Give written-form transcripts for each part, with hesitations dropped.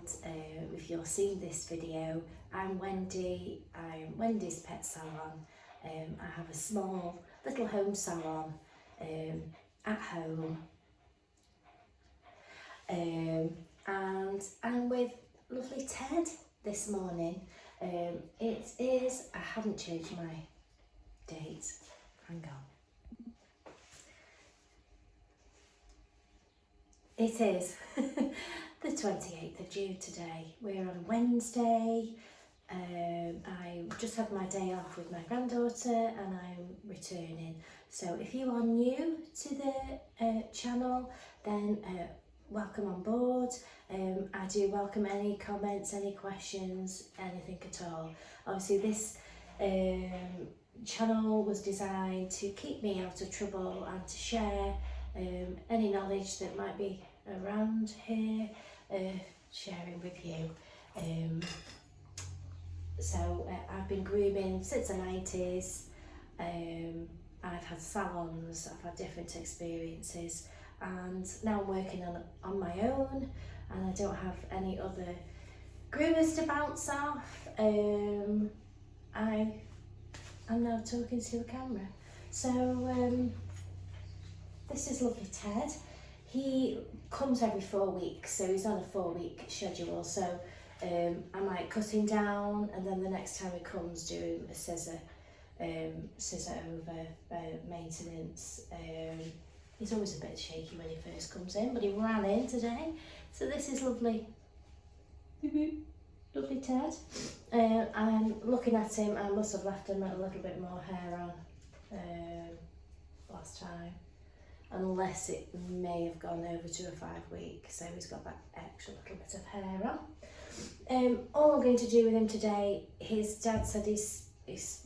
world. If you're seeing this video, I'm Wendy. I'm Wendy's Pet Salon. I have a small little home salon at home, and I'm with lovely Ted this morning. It is, I haven't changed my date, hang on. It is the 28th of June today. We're on Wednesday. I just had my day off with my granddaughter and I'm returning. So if you are new to the channel, then welcome on board. I do welcome any comments, any questions, anything at all. Obviously this channel was designed to keep me out of trouble and to share any knowledge that might be around here, sharing with you. So I've been grooming since the 90s. I've had salons, I've had different experiences, and now I'm working on my own, and I don't have any other groomers to bounce off. I'm now talking to a camera. So this is lovely Ted. He comes every 4 weeks, so he's on a 4-week schedule. So I might cut him down, and then the next time he comes, do him a scissor over maintenance. He's always a bit shaky when he first comes in, but he ran in today. So this is lovely, lovely Ted. I'm looking at him. I must have left him a little bit more hair on last time, unless it may have gone over to a 5-week, so he's got that extra little bit of hair on. All I'm going to do with him today, his dad said he's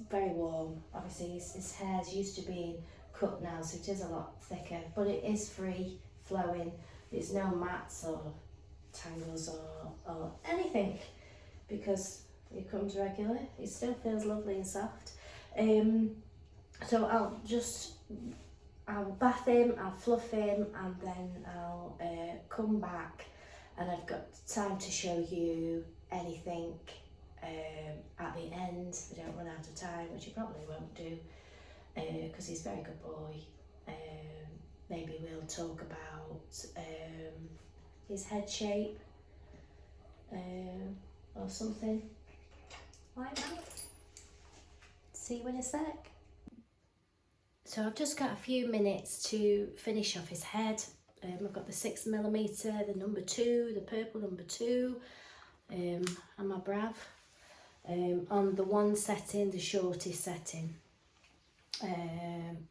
very warm. Obviously his hair's used to being cut now, so it is a lot thicker, but it is free flowing. There's no mats or tangles or anything, because he comes regular. He still feels lovely and soft. So I'll bath him, I'll fluff him, and then I'll come back, and I've got time to show you anything at the end. I don't run out of time, which you probably won't do, because he's a very good boy. Maybe we'll talk about his head shape or something like that. See you in a sec. So I've just got a few minutes to finish off his head. I've got the 6mm, the number 2, the purple number 2, and my Brav on the one setting, the shortest setting.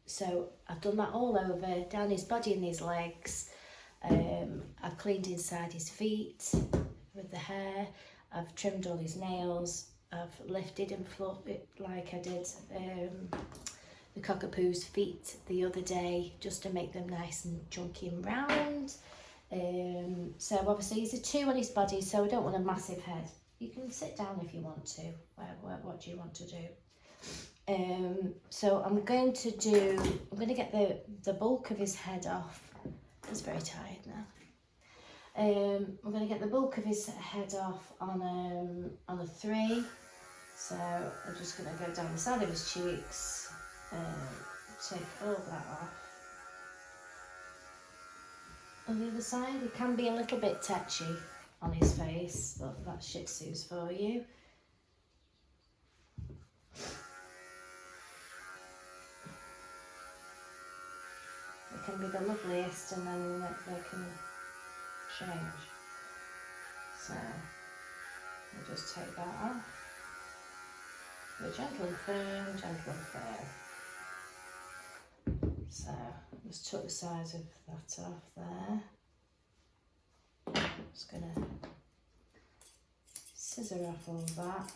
So I've done that all over, down his body and his legs. I've cleaned inside his feet with the hair. I've trimmed all his nails. I've lifted and fluffed it like I did the cockapoo's feet the other day, just to make them nice and chunky and round. So obviously he's a 2 on his body, so I don't want a massive head. You can sit down if you want to. What do you want to do? So I'm going to get the bulk of his head off. He's very tired now. I'm going to get the bulk of his head off on a 3. So I'm just going to go down the side of his cheeks. Take all that off. On the other side, it can be a little bit touchy on his face, but that's Shihtzu's for you. They can be the loveliest, and then they can change. So we'll just take that off. Go gentle and firm, gentle and firm. So just took the sides of that off there. Just gonna scissor off all that.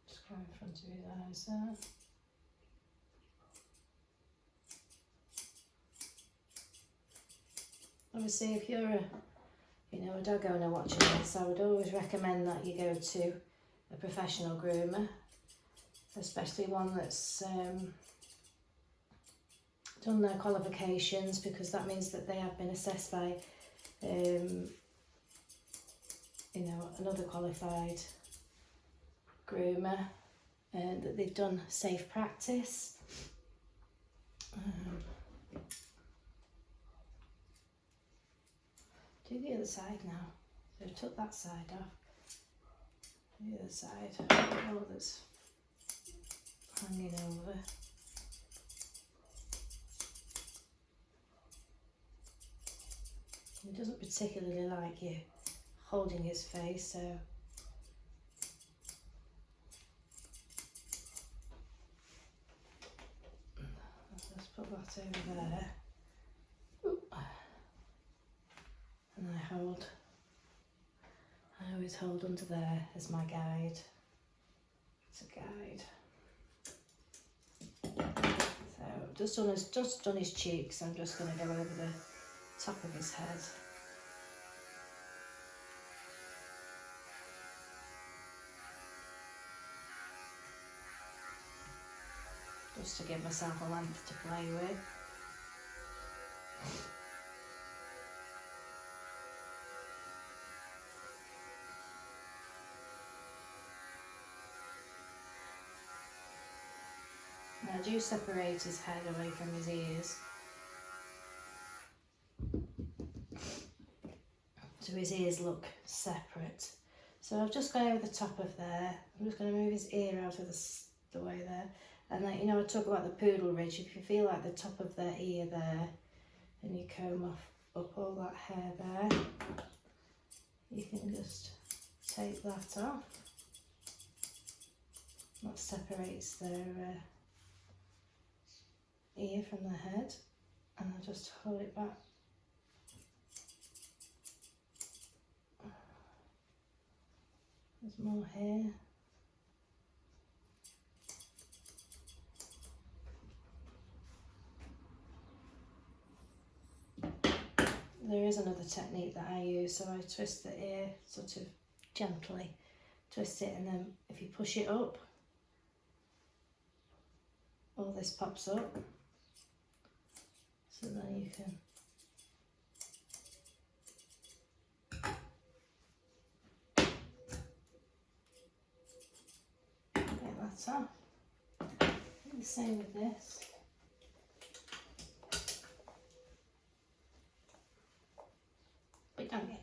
Just go in front of his eyes there. Obviously, if you're a dog owner watching this, I would always recommend that you go to a professional groomer, especially one that's done their qualifications, because that means that they have been assessed by another qualified groomer, and that they've done safe practice. Do the other side now. So I've took that side off. The other side, all that's hanging over. He doesn't particularly like you holding his face, so let's put that over there. And I always hold under there as my guide. It's a guide. So I've just done his cheeks. I'm just going to go over the top of his head. Just to give myself a length to play with. I do separate his head away from his ears, so his ears look separate. So I've just gone over the top of there. I'm just going to move his ear out of the way there. And like, I talk about the poodle ridge. If you feel like the top of their ear there, and you comb up all that hair there, you can just take that off. That separates their ear from the head, and I'll just hold it back. There's more hair. There is another technique that I use, so I twist the ear sort of gently, twist it, and then if you push it up, all this pops up. So then you can get that off. And the same with this. But don't get.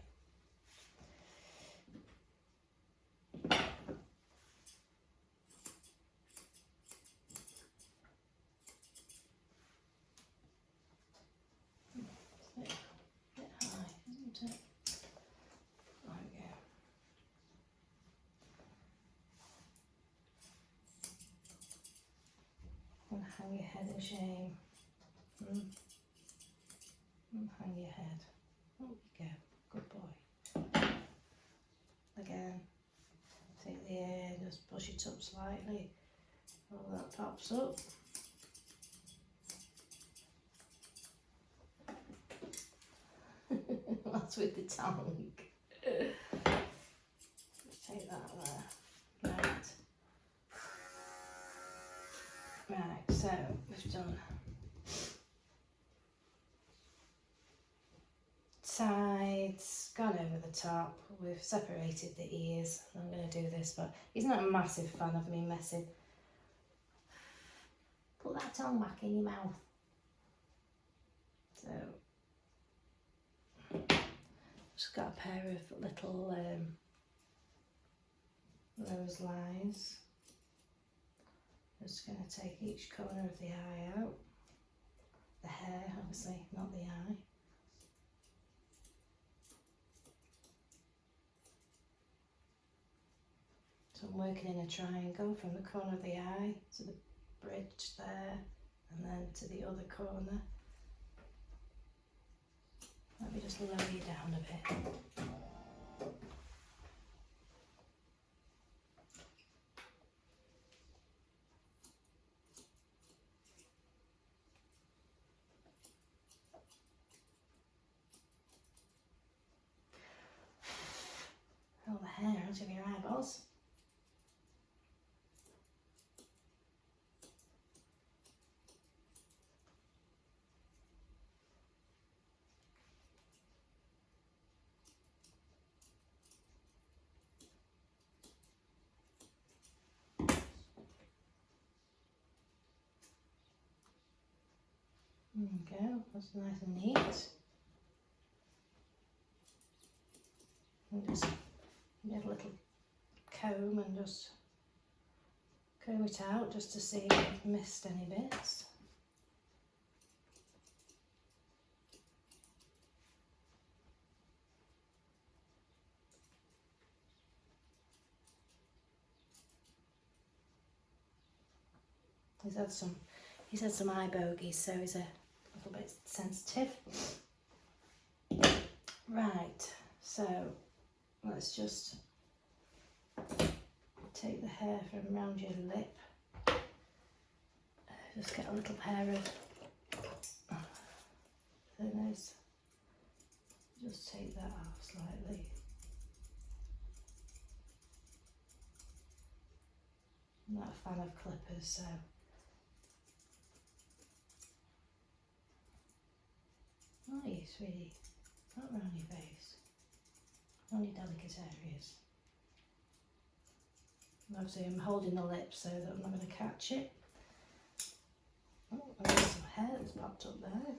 Hang your head in shame. And hang your head. There you go. Good boy. Again, take the air, just push it up slightly. All that pops up. That's with the tongue. Just take that there. Right. Right, so we've done sides, gone over the top, we've separated the ears. I'm going to do this, but he's not a massive fan of me messing. Put that tongue back in your mouth. So, just got a pair of little rose lines. Just going to take each corner of the eye out. The hair, obviously, not the eye. So I'm working in a triangle from the corner of the eye to the bridge there, and then to the other corner. Let me just lower you down a bit. out of your eyeballs. There we go, that's nice and neat. And just get a little comb and just comb it out just to see if I've missed any bits. He's had some eye bogies, so he's a little bit sensitive. Right, so let's just take the hair from around your lip. Just get a little pair of thinners. Just take that off slightly. I'm not a fan of clippers, so not you, sweetie. Not around your face. Only delicate areas. And obviously I'm holding the lip so that I'm not going to catch it. Oh, and there's some hair that's popped up there.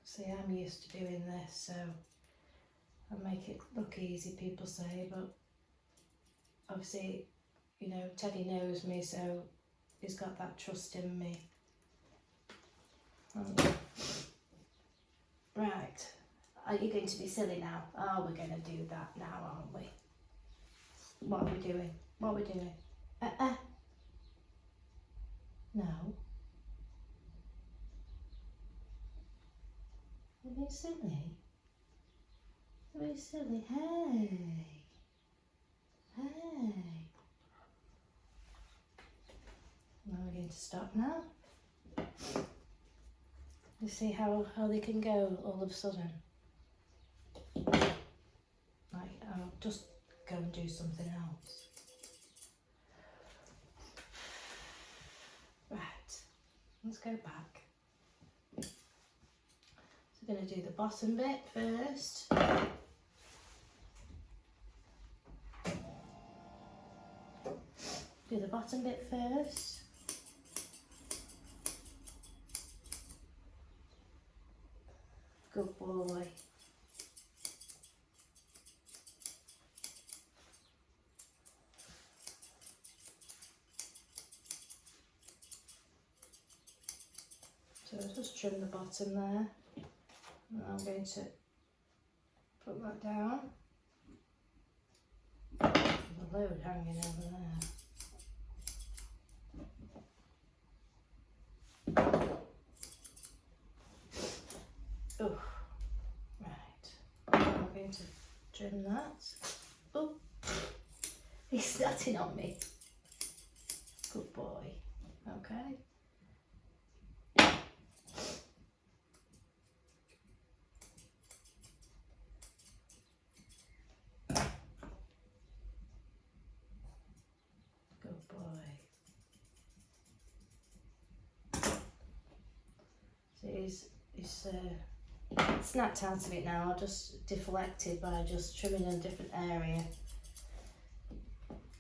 See, I'm used to doing this, so I make it look easy, people say, but obviously, you know, Teddy knows me, so he's got that trust in me. Right, are you going to be silly now? Oh, we're going to do that now, aren't we? What are we doing? What are we doing? No. Are you silly? Are you silly? Hey. Hey. Now we're going to stop now. You see how they can go all of a sudden. Like, I'll just go and do something else. Right, let's go back. So we're going to do the bottom bit first. Do the bottom bit first. Good boy. So I'll just trim the bottom there. And I'm going to put that down. There's a load hanging over there. Oh, right. I'm going to trim that. Oh, he's starting on me. Good boy. Okay. Good boy. So he's snapped out of it now. I'll just deflect it by just trimming in a different area.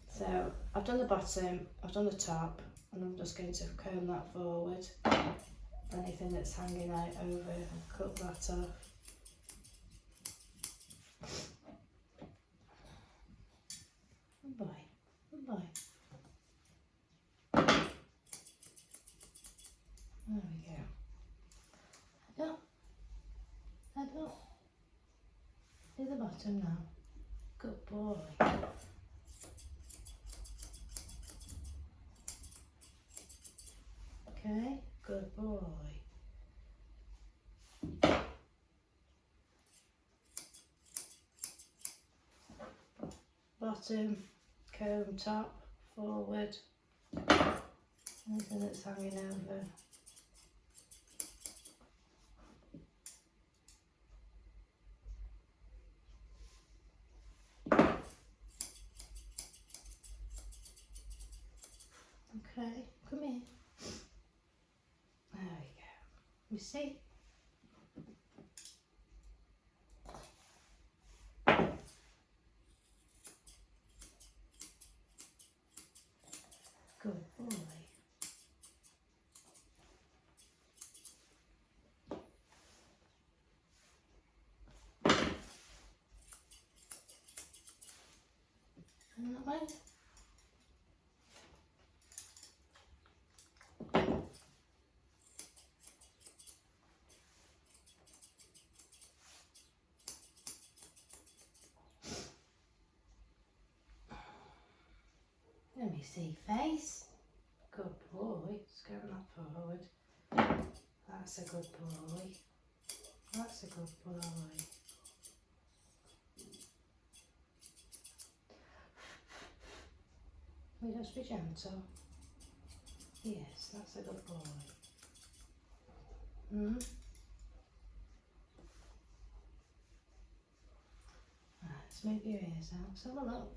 So I've done the bottom, I've done the top, and I'm just going to comb that forward. Anything that's hanging out over, I'll cut that off. Good boy, good boy. There we go. Head up, head up. Do the bottom now. Good boy. Okay, good. boy. Bottom, comb, top, forward, anything that's hanging over. Okay, come here. There we go. You see? Good boy. And that way. Let me see face. Good boy. Scoot that forward. That's a good boy. That's a good boy. We just be gentle. Yes, that's a good boy. Right, let's move your ears out. Let's have a look.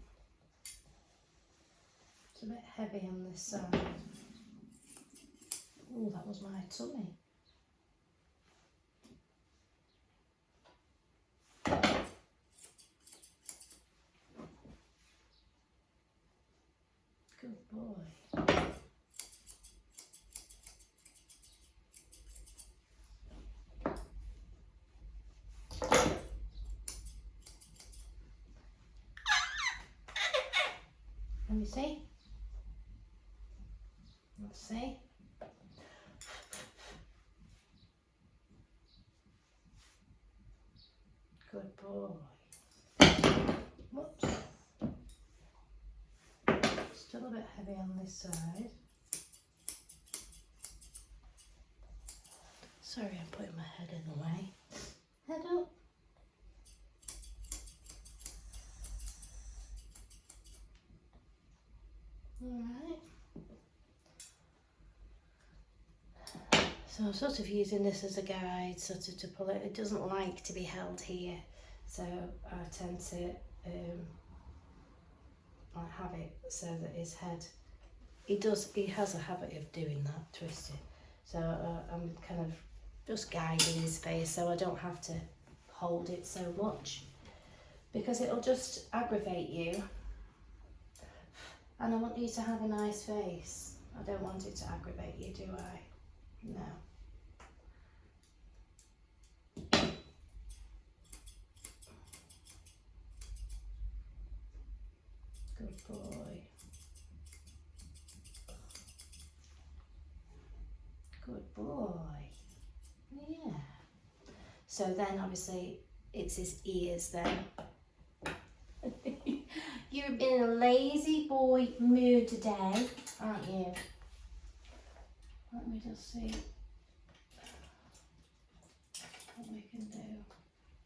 It's a bit heavy on this side. Oh, that was my tummy. Good boy. Let me see. Let's see. Good boy. Whoops. Still a bit heavy on this side. Sorry, I'm putting my head in the way. Head up. Alright. So I'm sort of using this as a guide, sort of to pull it. It doesn't like to be held here, so I tend to like have it so that his head, he has a habit of doing that, twisting. So I'm kind of just guiding his face so I don't have to hold it so much, because it'll just aggravate you. And I want you to have a nice face. I don't want it to aggravate you, do I? No. Good boy. Good boy. Yeah. So then obviously it's his ears then. You're in a lazy boy mood today, aren't you? Let me just see what we can do.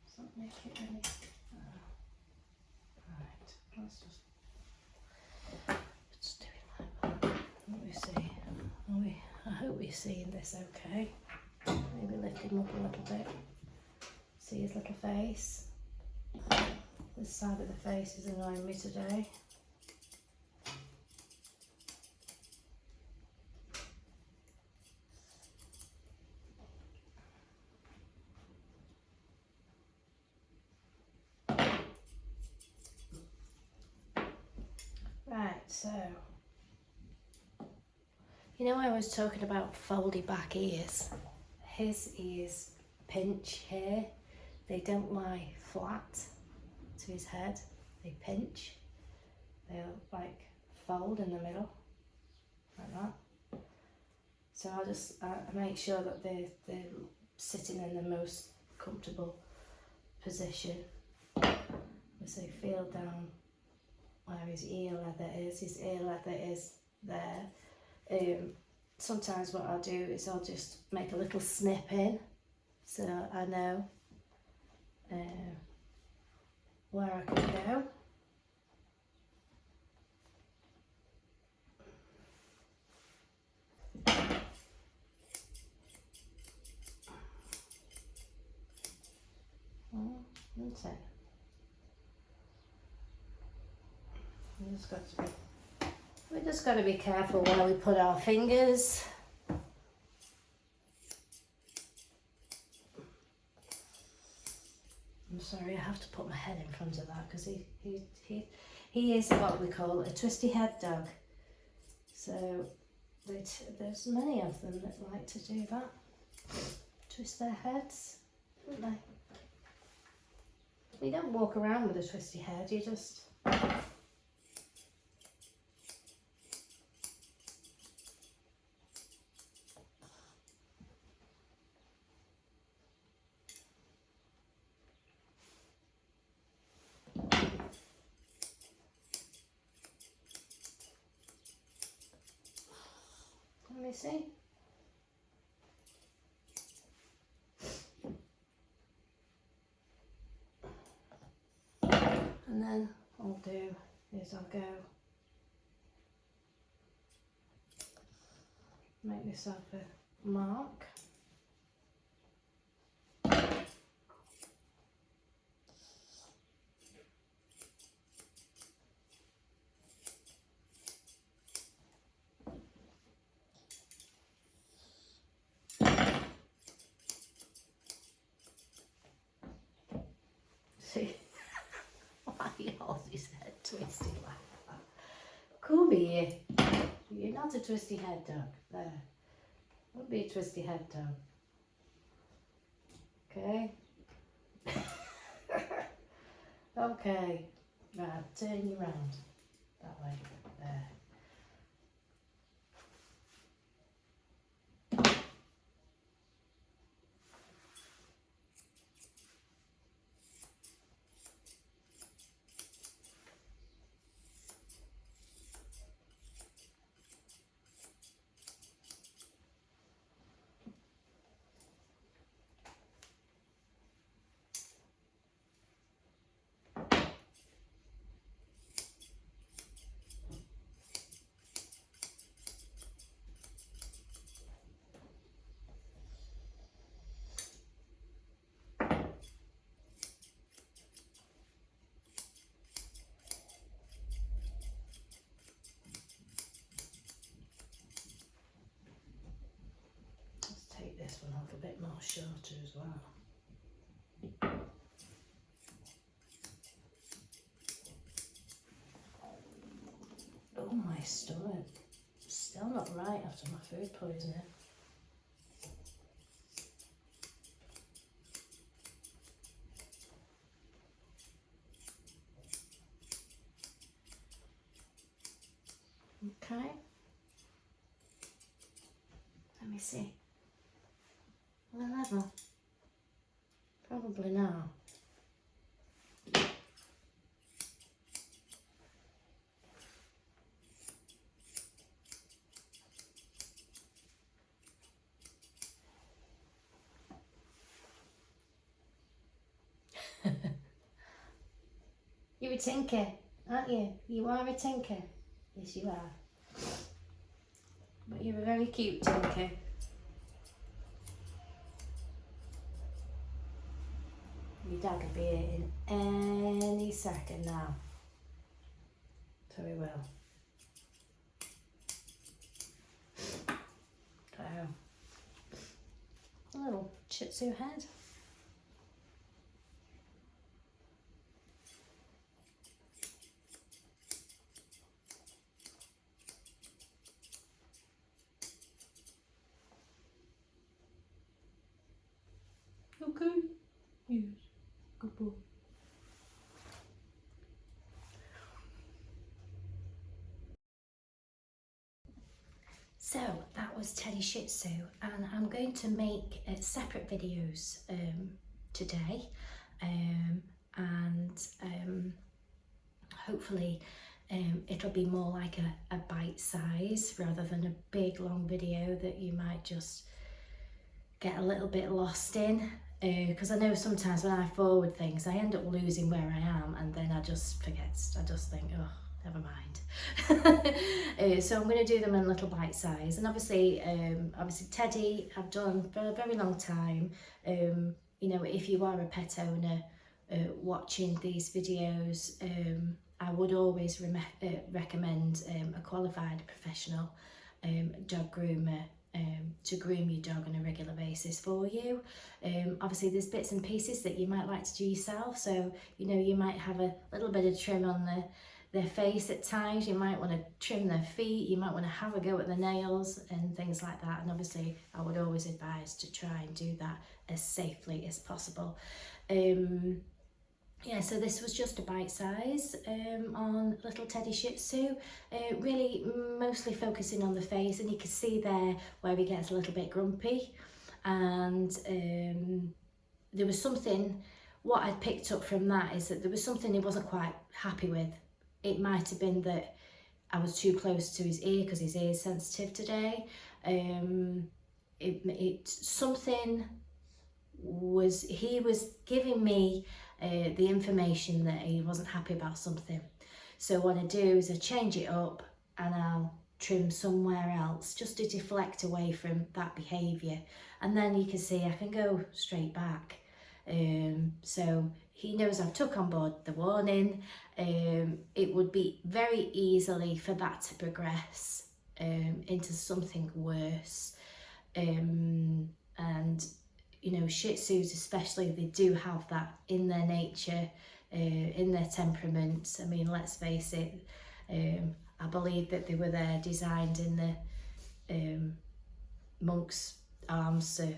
Does that make it any? Right, let's do it like that. Let me see. I hope we're seeing this okay. Maybe lift him up a little bit. See his little face. This side of the face is annoying me today. Right, so, you know I was talking about foldy back ears? His ears pinch here. They don't lie flat to his head. They pinch. They'll like fold in the middle, like that. So I make sure that they're sitting in the most comfortable position. So feel down where his ear leather is. His ear leather is there. sometimes what I'll do is I'll just make a little snip in, so I know where I can go. That's it. We just got to be careful where we put our fingers. I'm sorry, I have to put my head in front of that because he is what we call a twisty head dog. So there's many of them that like to do that, twist their heads, don't they? You don't walk around with a twisty head, you just... Let me see. And then I'll do is I'll go make myself a mark. See, why you hold his head twisty like that? Cool, be you're not a twisty head dog. There, won't be a twisty head dog. Okay. Okay. Right, turn you round that way. There. This one off a bit more shorter as well. Oh, my stomach. Still not right after my food poisoning. Okay. Let me see. Well, level. Probably now. You're a tinker, aren't you? You are a tinker. Yes, you are. But you're a very cute tinker. Your dad will be here in any second now. So he will. So, a little Shihtzu head. Okay. Yes. Good boy. So that was Teddy Shihtzu, and I'm going to make separate videos today, and hopefully it'll be more like a bite size rather than a big long video that you might just get a little bit lost in. Because I know sometimes when I forward things, I end up losing where I am, and then I just forget. I just think, oh, never mind. So I'm going to do them in little bite size, and obviously Teddy I've done for a very long time. You know, if you are a pet owner watching these videos, I would always recommend a qualified professional dog groomer to groom your dog on a regular basis for you. Obviously there's bits and pieces that you might like to do yourself, so you know, you might have a little bit of trim on their face at times, you might want to trim their feet, you might want to have a go at the nails and things like that, and obviously I would always advise to try and do that as safely as possible. Yeah, so this was just a bite size on little Teddy Shihtzu, really mostly focusing on the face, and you can see there where he gets a little bit grumpy, and there was something, what I picked up from that is that there was something he wasn't quite happy with. It might have been that I was too close to his ear because his ear is sensitive today. Something was, he was giving me the information that he wasn't happy about something. So what I do is I change it up and I'll trim somewhere else just to deflect away from that behaviour, and then you can see I can go straight back. So he knows I've took on board the warning. It would be very easily for that to progress into something worse. And you know, Shih Tzus especially, they do have that in their nature, in their temperament. I mean, let's face it, I believe that they were there designed in the monk's arms to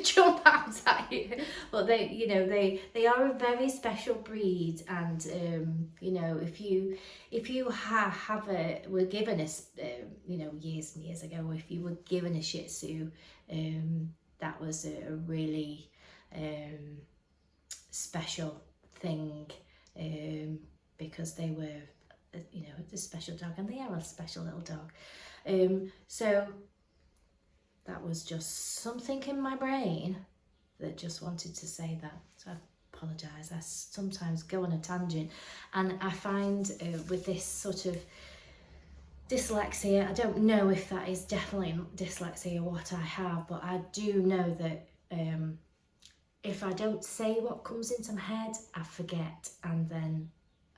jump out at you. But they, you know, they are a very special breed, and you know, if you were given a you know, years and years ago, if you were given a Shih Tzu, that was a really special thing, because they were, you know, a special dog, and they are a special little dog. So that was just something in my brain that just wanted to say that. So I apologise. I sometimes go on a tangent, and I find with this sort of dyslexia, I don't know if that is definitely dyslexia what I have, but I do know that if I don't say what comes into my head, I forget, and then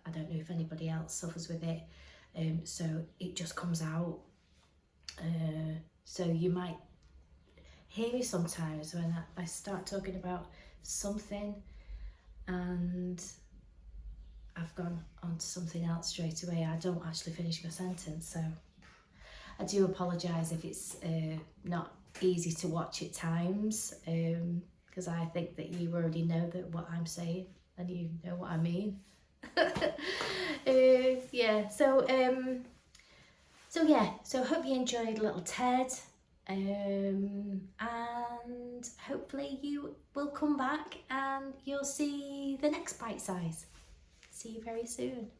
I don't know if anybody else suffers with it, so it just comes out. So you might hear me sometimes when I start talking about something and I've gone on to something else straight away. I don't actually finish my sentence, so I do apologise if it's not easy to watch at times, because I think that you already know that what I'm saying and you know what I mean. Yeah, so hope you enjoyed little Ted, and hopefully you will come back and you'll see the next bite size. See you very soon.